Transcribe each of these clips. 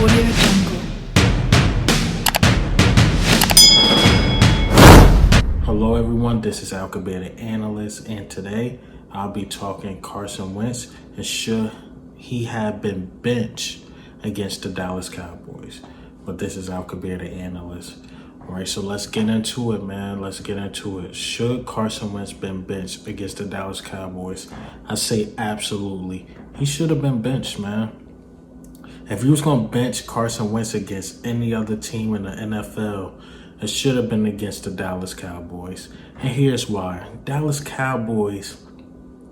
Audio Jungle. Hello everyone, this is Alcabet, the analyst, and today I'll be talking Carson Wentz and should he have been benched against the Dallas Cowboys. But this is Alcabet, the analyst. All right, so let's get into it, man. Let's get into it. Should Carson Wentz been benched against the Dallas Cowboys? I say absolutely. He should have been benched, man. If you was going to bench Carson Wentz against any other team in the NFL, it should have been against the Dallas Cowboys. And here's why. Dallas Cowboys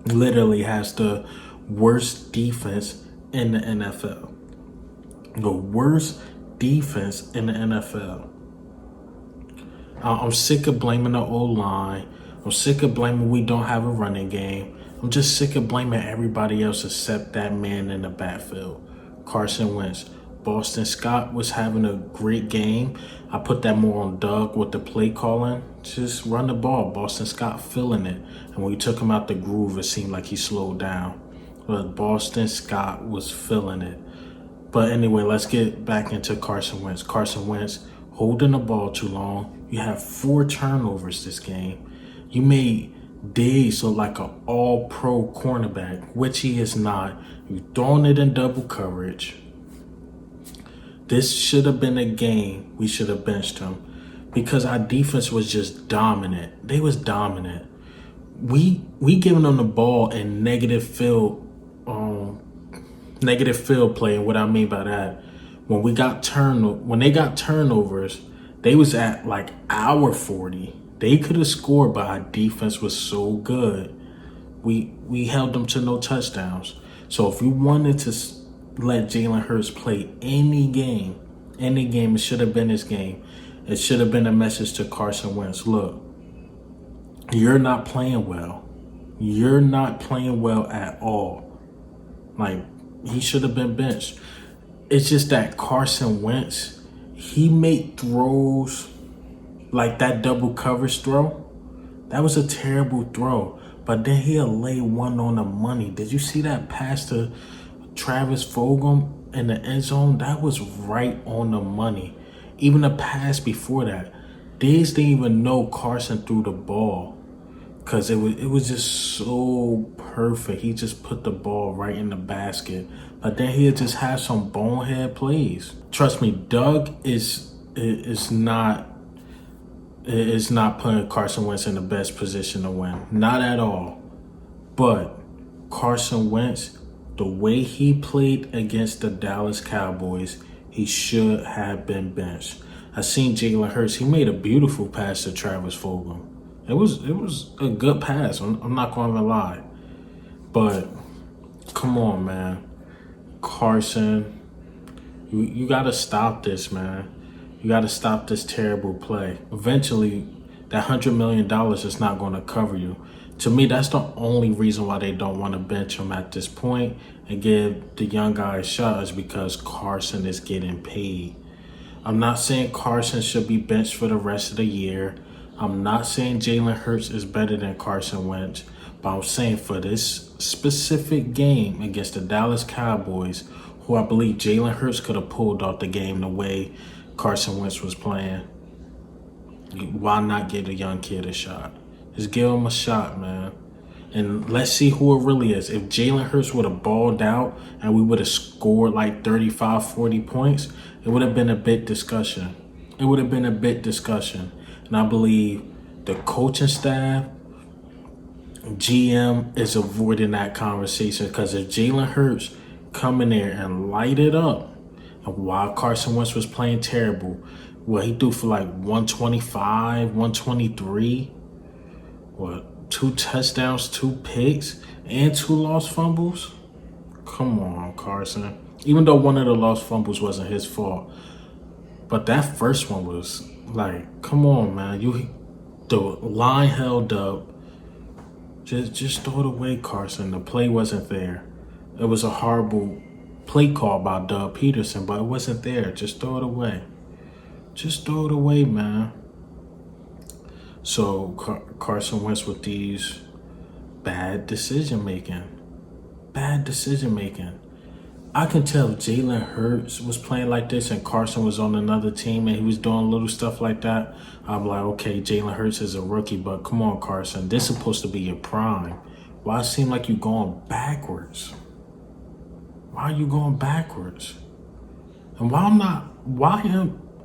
literally has the worst defense in the NFL. The worst defense in the NFL. I'm sick of blaming the O-line. I'm sick of blaming we don't have a running game. I'm just sick of blaming everybody else except that man in the backfield, Carson Wentz. Boston Scott was having a great game. I put that more on Doug with the play calling. Just run the ball. Boston Scott feeling it. And when you took him out the groove, it seemed like he slowed down. But Boston Scott was feeling it. But anyway, let's get back into Carson Wentz. Carson Wentz holding the ball too long. You have 4 turnovers this game. You made Diggs look like an all-pro cornerback, which he is not. You throwing it in double coverage. This should have been a game we should have benched him because our defense was just dominant. They was dominant. We giving them the ball in negative field play. And what I mean by that, when they got turnovers, they was at like our 40. They could have scored, but our defense was so good. We held them to no touchdowns. So if we wanted to let Jalen Hurts play any game, it should have been his game. It should have been a message to Carson Wentz. Look, you're not playing well. You're not playing well at all. Like, he should have been benched. It's just that Carson Wentz, he made throws like that double coverage throw. That was a terrible throw. But then he'll lay one on the money. Did you see that pass to Travis Fulgham in the end zone? That was right on the money. Even the pass before that, Diggs didn't even know Carson threw the ball because it was just so perfect. He just put the ball right in the basket. But then he'll just have some bonehead plays. Trust me, Doug is not putting Carson Wentz in the best position to win. Not at all. But Carson Wentz, the way he played against the Dallas Cowboys, he should have been benched. I seen Jalen Hurts. He made a beautiful pass to Travis Fulgham. It was a good pass. I'm not going to lie. But come on, man. Carson, you got to stop this, man. You got to stop this terrible play. Eventually, that $100 million is not going to cover you. To me, that's the only reason why they don't want to bench him at this point and give the young guy a shot is because Carson is getting paid. I'm not saying Carson should be benched for the rest of the year. I'm not saying Jalen Hurts is better than Carson Wentz. But I'm saying for this specific game against the Dallas Cowboys, who I believe Jalen Hurts could have pulled off the game the way Carson Wentz was playing, why not give the young kid a shot? Just give him a shot, man. And let's see who it really is. If Jalen Hurts would have balled out and we would have scored like 35, 40 points, it would have been a bit discussion. And I believe the coaching staff, GM is avoiding that conversation because if Jalen Hurts come in there and light it up, and while Carson Wentz was playing terrible, he threw for like 125, 123, 2 touchdowns, 2 picks, and 2 lost fumbles? Come on, Carson. Even though one of the lost fumbles wasn't his fault. But that first one was like, come on, man. The line held up. Just throw it away, Carson. The play wasn't there. It was a horrible play call by Doug Peterson, but it wasn't there. Just throw it away. Just throw it away, man. So Carson Wentz with these bad decision making. I can tell Jalen Hurts was playing like this and Carson was on another team and he was doing little stuff like that. I'm like, okay, Jalen Hurts is a rookie, but come on, Carson. This is supposed to be your prime. Why it seem like you going backwards? Why are you going backwards? And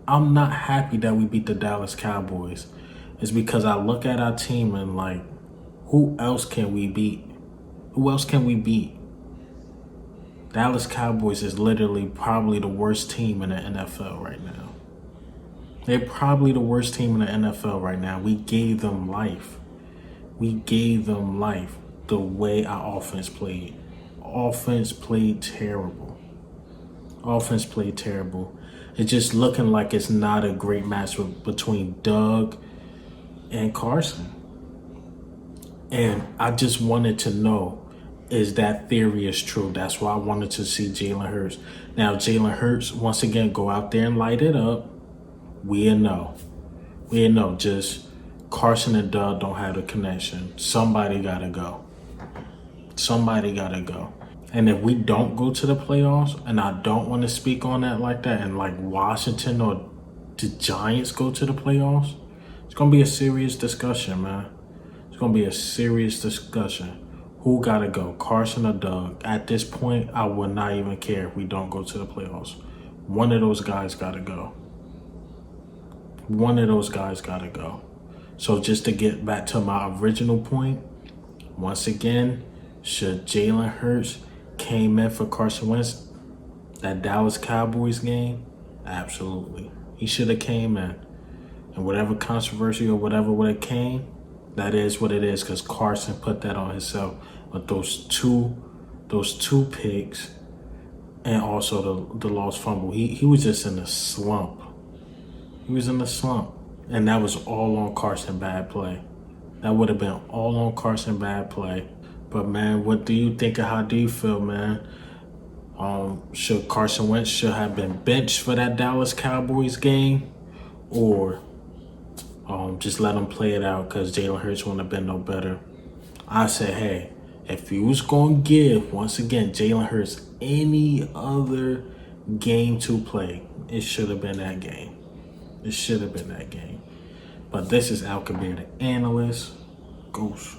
I'm not happy that we beat the Dallas Cowboys is because I look at our team and like, who else can we beat? Who else can we beat? Dallas Cowboys is literally probably the worst team in the NFL right now. They're probably the worst team in the NFL right now. We gave them life. We gave them life the way our offense played. Offense played terrible. Offense played terrible. It's just looking like it's not a great match between Doug and Carson. And I just wanted to know, is that theory is true? That's why I wanted to see Jalen Hurts. Now, Jalen Hurts, once again, go out there and light it up. We'll know. Just Carson and Doug don't have a connection. Somebody got to go. Somebody got to go. And if we don't go to the playoffs, and I don't want to speak on that like that, and like Washington or the Giants go to the playoffs, it's going to be a serious discussion, man. It's going to be a serious discussion. Who got to go, Carson or Doug? At this point, I would not even care if we don't go to the playoffs. One of those guys got to go. One of those guys got to go. So just to get back to my original point, once again, should Jalen Hurts came in for Carson Wentz, that Dallas Cowboys game? Absolutely. He should have came in. And whatever controversy or whatever would have came, that is what it is, because Carson put that on himself. But those two picks and also the lost fumble, he was just in a slump. He was in a slump. And that was all on Carson bad play. That would have been all on Carson bad play. But man, what do you think, or how do you feel, man? Should Carson Wentz should have been benched for that Dallas Cowboys game? Or just let him play it out because Jalen Hurts wouldn't have been no better? I said, hey, if you was going to give, once again, Jalen Hurts any other game to play, it should have been that game. It should have been that game. But this is Al Kabir, the analyst. Ghost.